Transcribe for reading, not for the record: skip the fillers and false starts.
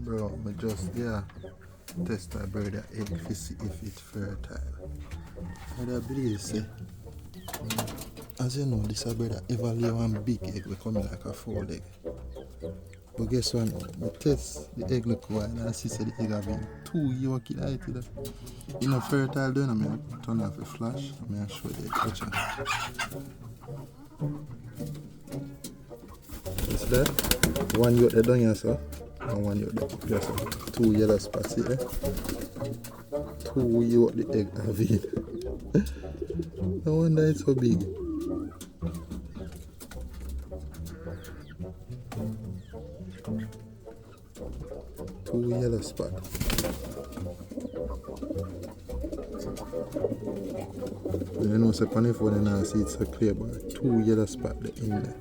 Bro, I just test that bird egg to see if it's fertile. And I believe say, as you know, this bird ever lay one big egg we come like a fowl egg. But guess what now? I test the egg look wild and I see the egg having 2 yolks in it. You know fertile doing I mean turn off the flash. I mean show the egg touch it. You see that? One yolk down here, sir. And one yolk up here, sir. 2 yellow spots here. 2 yolk the egg having. No wonder it's so big. Two yellow spot. You know, so on the phone and I see it's so clear, but 2 yellow spot in there.